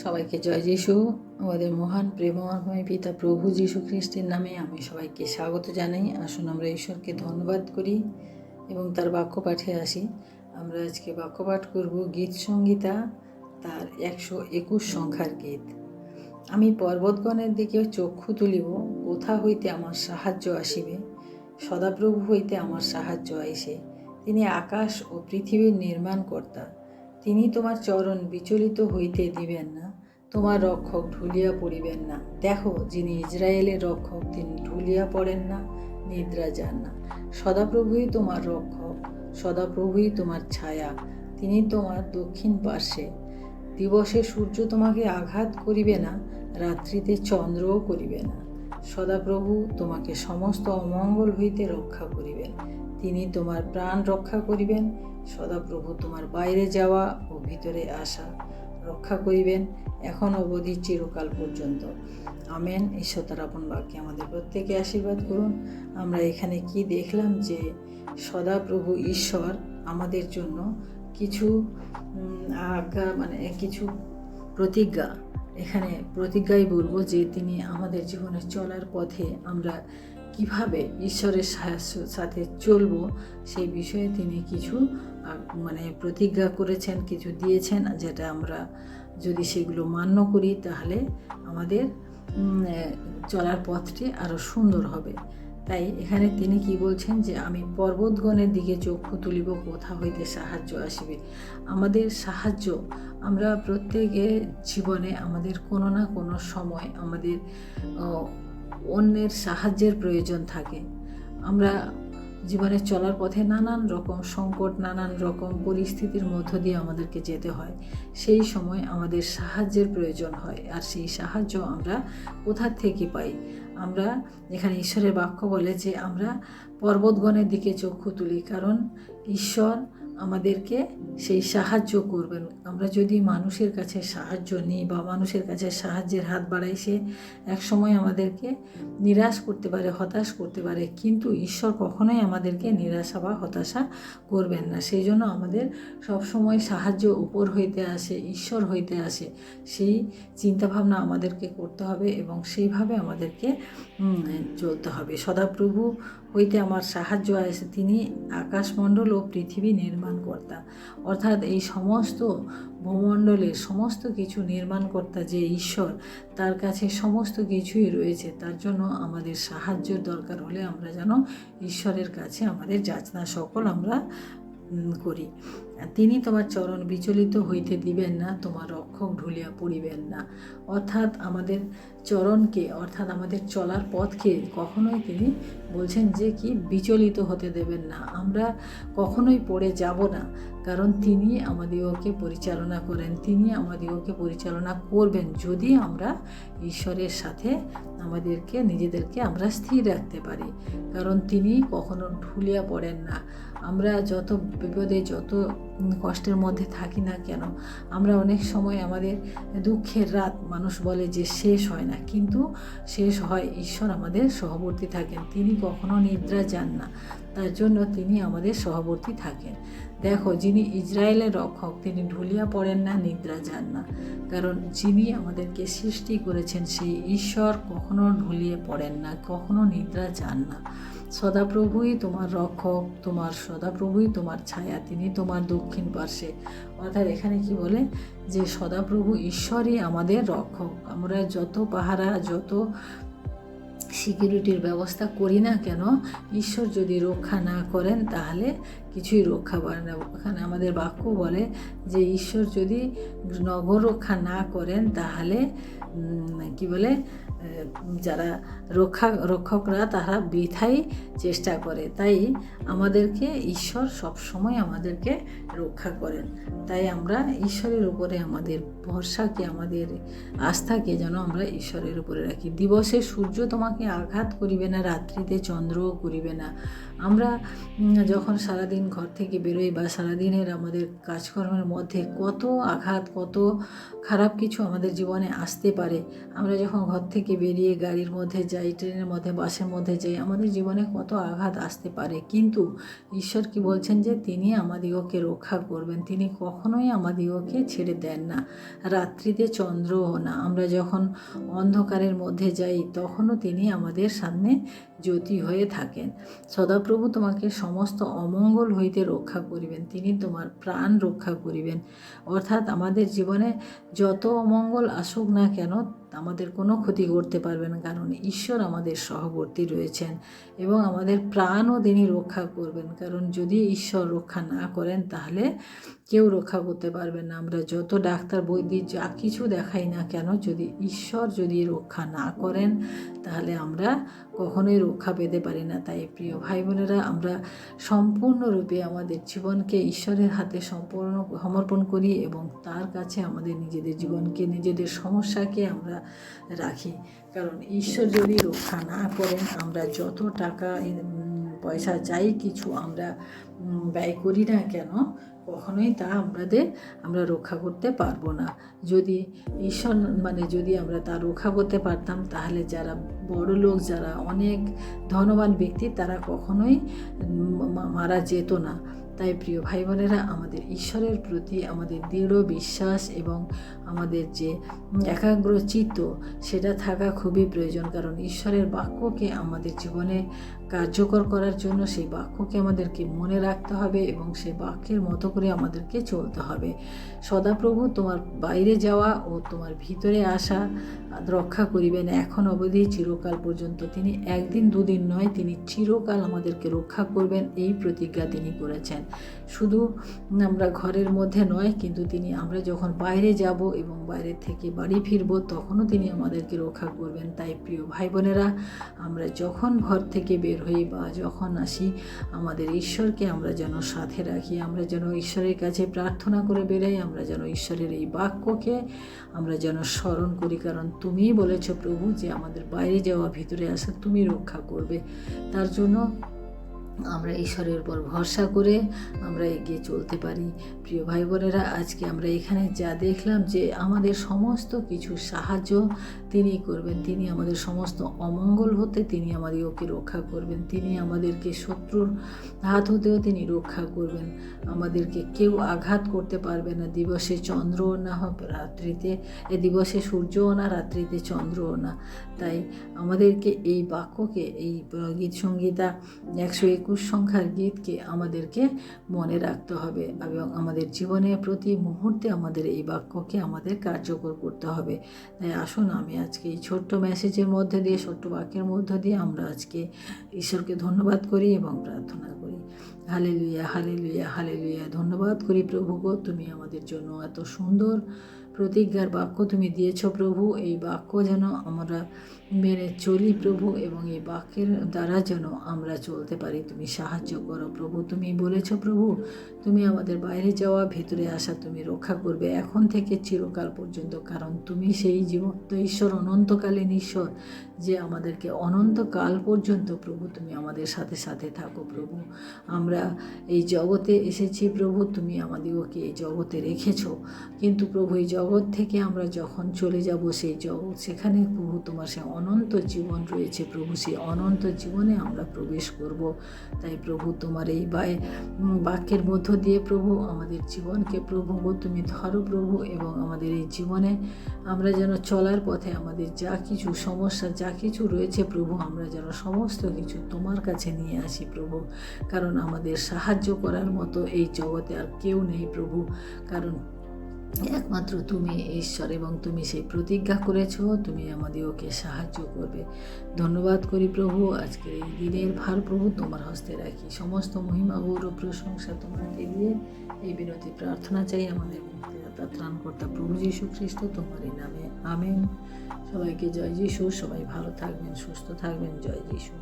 সবাইকে জয় যিশু। আমাদের মহান প্রেমময় পিতা প্রভু যীশু খ্রিস্টের নামে আমি সবাইকে স্বাগত জানাই। আসুন আমরা ঈশ্বরকে ধন্যবাদ করি এবং তার বাক্য পাঠে আসি। আমরা আজকে বাক্য পাঠ করব গীত সংহিতা তার 121 সংখ্যার গীত। আমি পর্বতগণের দিকে চক্ষু তুলিব, কোথা হইতে আমার সাহায্য আসিবে। সদাপ্রভু হইতে আমার সাহায্য আইসে। তিনি আকাশ ও পৃথিবীর নির্মাণকর্তা। তিনি তোমার চরণ বিচলিত হইতে দিবেন না, তোমার রক্ষক ঢুলিয়া পড়িবেন না। দেখো, যিনি ইসরায়েলের রক্ষক, তিনি ঢুলিয়া পড়েন না, নিদ্রা যান না। সদাপ্রভুই তোমার রক্ষক, সদাপ্রভুই তোমার ছায়া। তিনি তোমার দক্ষিণ পার্শ্বে। দিবসে সূর্য তোমাকে আঘাত করিবে না, রাত্রিতে চন্দ্রও করিবে না। সদাপ্রভু তোমাকে সমস্ত অমঙ্গল হইতে রক্ষা করিবেন। তিনি তোমার প্রাণ রক্ষা করিবেন। সদাপ্রভু তোমার বাইরে যাওয়া ও ভিতরে আসা রক্ষা করিবেন, এখন অবধি চিরকাল পর্যন্ত। আমেন। ঈশ্বর তার আপন বাক্যে আমাদের প্রত্যেকে আশীর্বাদ করুন। আমরা এখানে কি দেখলাম যে সদাপ্রভু ঈশ্বর আমাদের জন্য কিছু আজ্ঞা কিছু প্রতিজ্ঞা, এখানে প্রতিজ্ঞাই বলবো যে তিনি আমাদের জীবনে চলার পথে আমরা কিভাবে ঈশ্বরের সাথে চলবো সেই বিষয়ে তিনি কিছু প্রতিজ্ঞা করেছেন, কিছু দিয়েছেন, যেটা আমরা যদি সেগুলো মান্য করি তাহলে আমাদের চলার পথটি আরও সুন্দর হবে। তাই এখানে তিনি কি বলছেন যে আমি পর্বতগণের দিকে চক্ষু তুলিব, কোথা হইতে সাহায্য আসিবে। আমাদের সাহায্য, আমরা প্রত্যেকের জীবনে আমাদের কোনো না কোনো সময় আমাদের অন্যের সাহায্যের প্রয়োজন থাকে। আমরা জীবনে চলার পথে নানান রকম সংকট, নানান রকম পরিস্থিতির মধ্য দিয়ে আমাদেরকে যেতে হয়। সেই সময় আমাদের সাহায্যের প্রয়োজন হয়। আর সেই সাহায্য আমরা কোথা থেকে পাই? আমরা এখানে ঈশ্বরের বাক্য বলে যে আমরা পর্বতগণের দিকে চক্ষু তুলি, কারণ ঈশ্বর আমাদেরকে সেই সাহায্য করবেন। আমরা যদি মানুষের কাছে সাহায্য নিই বা মানুষের কাছে সাহায্যের হাত বাড়াই, সে একসময় আমাদেরকে নিরাশ করতে পারে, হতাশ করতে পারে, কিন্তু ঈশ্বর কখনোই আমাদেরকে নিরাশা বা হতাশা করবেন না। সেই জন্য আমাদের সবসময় সাহায্য উপর হইতে আসে, ঈশ্বর হইতে আসে। সেই চিন্তাভাবনা আমাদেরকে করতে হবে এবং সেইভাবে আমাদেরকে চলতে হবে। সদাপ্রভু হইতে আমার সাহায্য আসে। তিনি আকাশমণ্ডল ও পৃথিবী নির্মাণকর্তা, অর্থাৎ এই সমস্ত ভূমণ্ডলের সমস্ত কিছু নির্মাণকর্তা যে ঈশ্বর, তার কাছে সমস্ত কিছুই রয়েছে। তার জন্য আমাদের সাহায্যের দরকার হলে আমরা যেন ঈশ্বরের কাছে আমাদের যাচনা সকল আমরা করি। তিনি তোমার চরণ বিচলিত হইতে দিবেন না, তোমার রক্ষক ঢুলিয়া পড়িবেন না। অর্থাৎ আমাদের চরণকে, অর্থাৎ আমাদের চলার পথকে কখনোই তিনি বলছেন যে কি বিচলিত হতে দেবেন না। আমরা কখনোই পড়ে যাব না, কারণ তিনি আমাদিগকে পরিচালনা করেন, তিনি আমাদিগকে পরিচালনা করবেন যদি আমরা ঈশ্বরের সাথে আমাদেরকে নিজেদেরকে আমরা স্থির রাখতে পারি। কারণ তিনি কখনো ঢুলিয়া পড়েন না। আমরা যত বিপদে, যত কষ্টের মধ্যে থাকি না কেন, আমরা অনেক সময় আমাদের দুঃখের রাত মানুষ বলে যে শেষ হয় না, কিন্তু শেষ হয়। ঈশ্বর আমাদের সহবর্তী থাকেন, তিনি কখনো নিদ্রা যান না। তার জন্য তিনি আমাদের সহবর্তী থাকেন। দেখো, যিনি ইসরায়েলের রক্ষক, তিনি ঢুলিয়া পড়েন না, নিদ্রা যান না। কারণ যিনি আমাদেরকে সৃষ্টি করেছেন সেই ঈশ্বর কখনো ঢুলিয়ে পড়েন না, কখনো নিদ্রা যান না। সদাপ্রভুই তোমার রক্ষক, তোমার সদাপ্রভুই তোমার ছায়া, তিনি তোমার দক্ষিণ পার্শ্বে। অর্থাৎ এখানে কি বলে যে সদাপ্রভু ঈশ্বরই আমাদের রক্ষক। আমরা যত পাহারা, যত সিকিউরিটির ব্যবস্থা করি না কেন, ঈশ্বর যদি রক্ষা না করেন তাহলে কিছুই রক্ষা পায় না। এখানে আমাদের বাক্য বলে যে ঈশ্বর যদি নগর রক্ষা না করেন তাহলে কি বলে, যারা রক্ষকরা তারা বৃথাই চেষ্টা করে। তাই আমাদেরকে ঈশ্বর সবসময় আমাদেরকে রক্ষা করেন। তাই আমরা ঈশ্বরের উপরে আমাদের ভরসাকে, আমাদের আস্থাকে যেন আমরা ঈশ্বরের উপরে রাখি। দিবসে সূর্য তোমাকে আঘাত করিবে না, রাত্রিতে চন্দ্রও করিবে না। আমরা যখন সারাদিন ঘর থেকে বেরোই বা সারাদিনের আমাদের কাজকর্মের মধ্যে কত আঘাত, কত খারাপ কিছু আমাদের জীবনে আসতে পারে। আমরা যখন ঘর থেকে বেরিয়ে গাড়ির মধ্যে যাই, ট্রেনের মধ্যে, বাসের মধ্যে যাই, আমাদের জীবনে কত আঘাত আসতে পারে, কিন্তু ঈশ্বর কি বলছেন যে তিনি আমাদিগকে রক্ষা করবেন। তিনি কখনোই আমাদিগকে ছেড়ে দেন না, রাত্রিতে চন্দ্রও না। আমরা যখন অন্ধকারের মধ্যে যাই তখনও তিনি আমাদের সামনে জ্যোতি হয়ে থাকেন। সদাপ্রভু তোমাকে সমস্ত অমঙ্গল হইতে রক্ষা করিবেন, তিনি তোমার প্রাণ রক্ষা করিবেন। অর্থাৎ আমাদের জীবনে যত অমঙ্গল আসুক না কেন আমাদের কোনো ক্ষতি করতে পারবে না, কারণ ঈশ্বর আমাদের সহবর্তী রয়েছেন এবং আমাদের প্রাণও তিনি রক্ষা করবেন। কারণ যদি ঈশ্বর রক্ষা না করেন তাহলে কেউ রক্ষা করতে পারবেন না। আমরা যত ডাক্তার বৈদ্য যা কিছু দেখাই না কেন, যদি ঈশ্বর যদি রক্ষা না করেন তাহলে আমরা কখনোই রক্ষা পেতে পারি না। তাই প্রিয় ভাই বোনেরা, আমরা সম্পূর্ণরূপে আমাদের জীবনকে ঈশ্বরের হাতে সম্পূর্ণ সমর্পণ করি এবং তার কাছে আমাদের নিজেদের জীবনকে, নিজেদের সমস্যাকে আমরা রাখি। কারণ ঈশ্বর যদি রক্ষা না করেন, আমরা যত টাকা পয়সা যাই কিছু আমরা ব্যয় করি না কেন, কখনোই তা আমরা রক্ষা করতে পারবো না। যদি ঈশ্বর যদি আমরা তা রক্ষা করতে পারতাম তাহলে যারা বড় লোক, যারা অনেক ধনবান ব্যক্তি, তারা কখনোই মারা যেত না। তাই প্রিয় ভাই বোনেরা, আমাদের ঈশ্বরের প্রতি আমাদের দৃঢ় বিশ্বাস এবং আমাদের যে একাগ্র চিত্ত সেটা থাকা খুবই প্রয়োজন। কারণ ঈশ্বরের বাক্যকে আমাদের জীবনে কার্যকর করার জন্য সেই বাক্যকে আমাদেরকে মনে রাখতে হবে এবং সেই বাক্যের মতো করে আমাদেরকে চলতে হবে। সদাপ্রভু তোমার বাইরে যাওয়া ও তোমার ভিতরে আসা রক্ষা করিবেন এখন অবধি, চিরকাল পর্যন্ত। তিনি একদিন দুদিন নয়, তিনি চিরকাল আমাদেরকে রক্ষা করবেন, এই প্রতিজ্ঞা তিনি করেছেন। শুধু আমরা ঘরের মধ্যে নয়, কিন্তু আমরা যখন বাইরে যাব এবং বাইরে থেকে বাড়ি ফিরব তখনও তিনি আমাদেরকে রক্ষা করবেন। তাই প্রিয় ভাই বোনেরা, আমরা যখন ঘর থেকে বের হই বা যখন আসি, আমাদের ঈশ্বরকে আমরা যেন সাথে রাখি, আমরা যেন ঈশ্বরের কাছে প্রার্থনা করে বেরাই, আমরা যেন ঈশ্বরের এই বাক্যকে আমরা যেন স্মরণ করি। কারণ তুমিই বলেছ প্রভু যে আমাদের বাইরে যাওয়া ভিতরে আসা তুমি রক্ষা করবে। তার জন্য আমরা ঈশ্বরের উপর ভরসা করে আমরা এগিয়ে চলতে পারি। প্রিয় ভাই বোনেরা, আজকে আমরা এখানে যা দেখলাম যে আমাদের সমস্ত কিছু সাহায্য তিনি করবেন, তিনি আমাদের সমস্ত অমঙ্গল হতে তিনি আমাদেরকে রক্ষা করবেন, তিনি আমাদেরকে শত্রুর হাত হতেও তিনি রক্ষা করবেন, আমাদেরকে কেউ আঘাত করতে পারবে না। দিবসে চন্দ্রও না হবে, রাত্রিতে দিবসে সূর্যও না, রাত্রিতে চন্দ্রও না। তাই আমাদেরকে এই বাক্যকে, এই গীত সংহিতা 121 সংখ্যার গীতকে আমাদেরকে মনে রাখতে হবে এবং আমাদের জীবনে প্রতি মুহূর্তে আমাদের এই বাক্যকে আমাদের কার্যকর করতে হবে। তাই আসুন, আমি আজকে এই ছোট্ট মেসেজের মধ্যে দিয়ে, ছোট্ট বাক্যের মধ্য দিয়ে আমরা আজকে ঈশ্বরকে ধন্যবাদ করি এবং প্রার্থনা করি। Hallelujah, hallelujah, hallelujah. ধন্যবাদ করি প্রভু গো, তুমি আমাদের জন্য এত সুন্দর প্রতিজ্ঞার বাক্য তুমি দিয়েছ প্রভু। এই বাক্য যেন আমরা মেনে চলি প্রভু এবং এই বাক্যের দ্বারা যেন আমরা চলতে পারি। তুমি সাহায্য করো প্রভু। তুমি বলেছ প্রভু, তুমি আমাদের বাইরে যাওয়া ভিতরে আসা তুমি রক্ষা করবে এখন থেকে চিরকাল পর্যন্ত। কারণ তুমি সেই জীবন্ত ঈশ্বর, অনন্তকালীন ঈশ্বর, যে আমাদেরকে অনন্তকাল পর্যন্ত প্রভু তুমি আমাদের সাথে সাথে থাকো প্রভু। আমরা এই জগতে এসেছি প্রভু, তুমি আমাদেরকে এই জগতে রেখেছো, কিন্তু প্রভু এই জগৎ থেকে আমরা যখন চলে যাব সেই জগৎ, সেখানে প্রভু তোমার সে অনন্ত জীবন রয়েছে প্রভু। সেই অনন্ত জীবনে আমরা প্রবেশ করব। তাই প্রভু তোমার এই বাক্যের মধ্য দিয়ে প্রভু আমাদের জীবনকে প্রভু তুমি ধরো প্রভু, এবং আমাদের এই জীবনে আমরা যেন চলার পথে আমাদের যা কিছু সমস্যা, যা কিছু রয়েছে প্রভু, আমরা যেন সমস্ত কিছু তোমার কাছে নিয়ে আসি প্রভু। কারণ আমাদের সাহায্য করার মতো এই জগতে আর কেউ নেই প্রভু। কারণ একমাত্র তুমি ঈশ্বর এবং তুমি সেই প্রতিজ্ঞা করেছো, তুমি আমাদেরকে সাহায্য করবে। ধন্যবাদ করি প্রভু। আজকের এই দিনের ভার প্রভু তোমার হস্তে রাখি। সমস্ত মহিমা, গৌরব, প্রশংসা তোমাকে দিয়ে এই বিনতি প্রার্থনা চাই আমাদের মুক্তিদাতা ত্রাণকর্তা প্রভু যীশু খ্রিস্ট তোমারই নামে, আমেন। সবাইকে জয় যীশু। সবাই ভালো থাকবেন, সুস্থ থাকবেন। জয় যীশু।